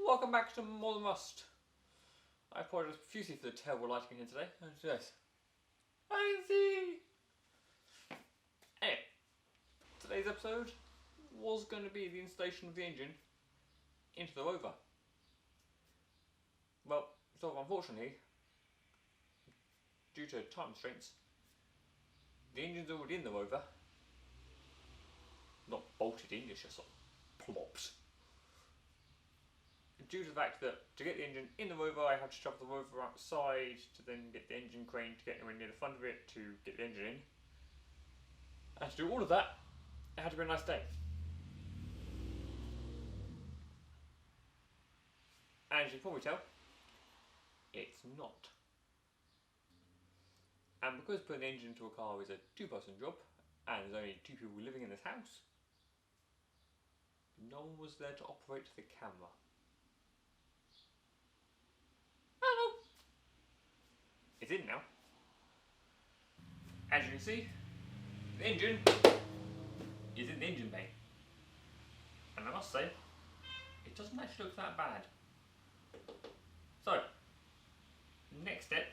Welcome back to More Than Rust. I apologise profusely for the terrible lighting in here today. Yes. I can see. Anyway, today's episode was going to be the installation of the engine into the rover. Well, sort of unfortunately, due to time constraints, the engine's already in the rover. Not bolted in, it's just sort of plops. Due to the fact that to get the engine in the rover, I had to shove the rover outside to then get the engine crane to get anywhere near the front of it to get the engine in. And to do all of that, it had to be a nice day. And as you can probably tell, it's not. And because putting the engine into a car is a two-person job, and there's only two people living in this house, no one was there to operate the camera. It's in now. As you can see, the engine is in the engine bay. And I must say, it doesn't actually look that bad. So, next step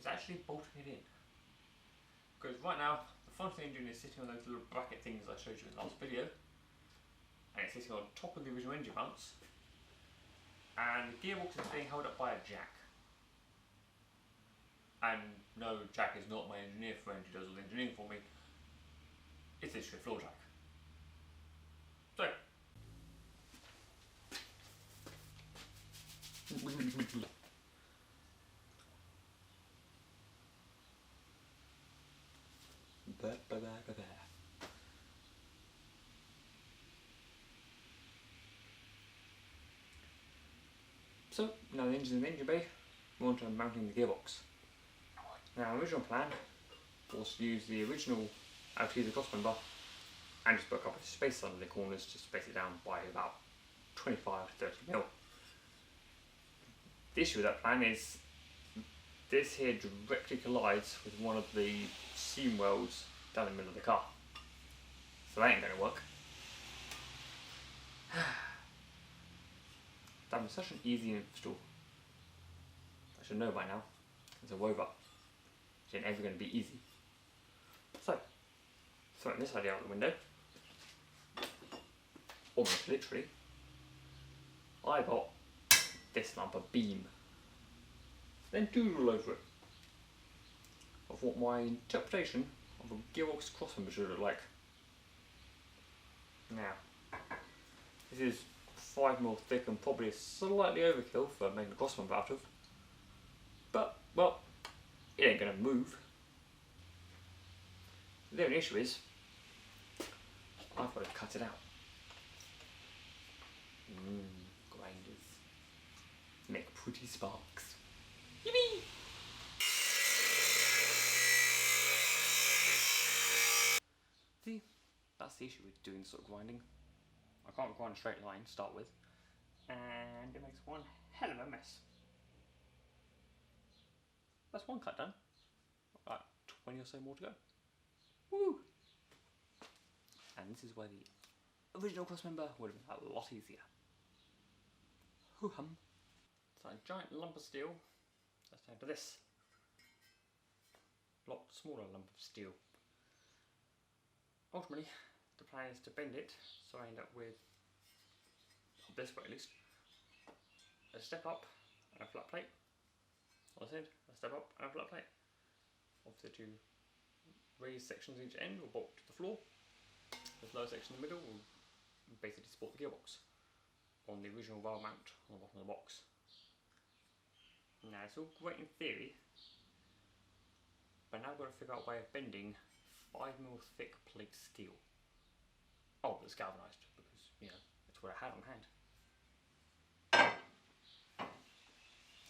is actually bolting it in. Because right now, the front of the engine is sitting on those little bracket things I showed you in the last video. And it's sitting on top of the original engine mounts. And the gearbox is being held up by a jack. And no, Jack is not my engineer friend who does all the engineering for me. It's literally a floor jack. So. So, now the engine's in the engine bay, we're on to mounting the gearbox. Now, our original plan was to use the original Altiza crossmember and just put a couple of space under the corners to space it down by about 25 to 30 mil. The issue with that plan is this here directly collides with one of the seam welds down the middle of the car. So that ain't going to work. That was such an easy install. I should know by now. It's a rover. It ain't ever going to be easy. So, throwing this idea out the window, almost literally, I got this lump of beam, then doodle over it of what my interpretation of a gearbox crossmember should look like. Now, this is 5mm thick and probably slightly overkill for making a crossmember out of, but, well, it ain't going to move. The only issue is, I've got to cut it out. Grinders. Make pretty sparks. Yippee! See, that's the issue with doing sort of grinding. I can't grind a straight line to start with, and it makes one hell of a mess. That's one cut done. About 20 or so more to go. Woo! And this is where the original crossmember would have been a lot easier. Hoo-hum. So a giant lump of steel, let's turn to this. A lot smaller lump of steel. Ultimately, the plan is to bend it, so I end up with, this way at least, a step up and a flat plate. As I said, a step up and a flat plate. Obviously, two raised sections each end will bolt to the floor. This lower section in the middle will basically support the gearbox on the original valve mount on the bottom of the box. Now, it's all great in theory, but now I've got to figure out a way of bending 5mm thick plate steel. Oh, it's galvanised because, you know, it's what I had on hand.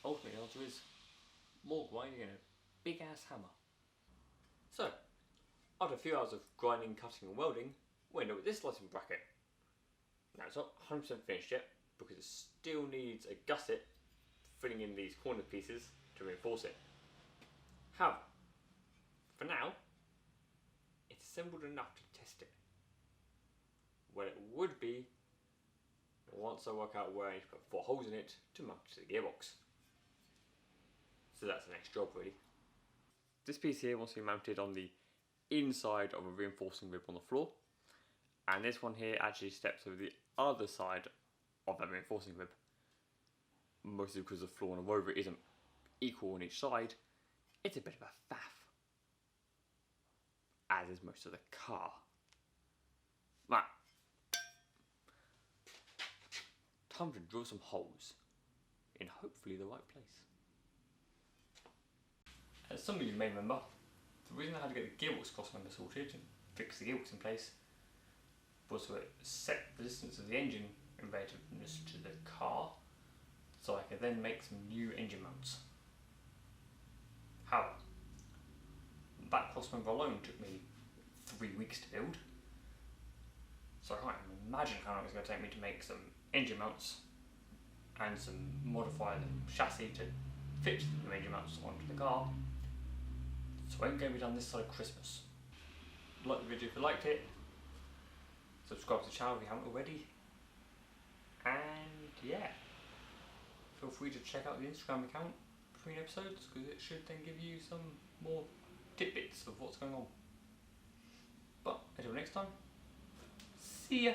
Ultimately, the answer is more grinding and a big ass hammer. So, after a few hours of grinding, cutting and welding, we end up with this lighting bracket. Now it's not 100% finished yet because it still needs a gusset filling in these corner pieces to reinforce it. However, for now, it's assembled enough to test it. What it would be once once I work out where I need to put 4 holes in it to mount it to the gearbox. So that's the next job really. This piece here wants to be mounted on the inside of a reinforcing rib on the floor, and this one here actually steps over the other side of that reinforcing rib, mostly because the floor on a rover isn't equal on each side. It's a bit of a faff, as is most of the car. Right, time to drill some holes in hopefully the right place. As some of you may remember, the reason I had to get the gearbox crossmember sorted and fix the gearbox in place was to set the distance of the engine inventiveness to the car, so I could then make some new engine mounts. However, that crossmember alone took me 3 weeks to build, so I can't even imagine how long it's going to take me to make some engine mounts and modify the chassis to fit the engine mounts onto the car. So it ain't going to be done this side of Christmas. Like the video if you liked it, subscribe to the channel if you haven't already, and yeah, feel free to check out the Instagram account between episodes, because it should then give you some more tidbits of what's going on. But until next time, see ya!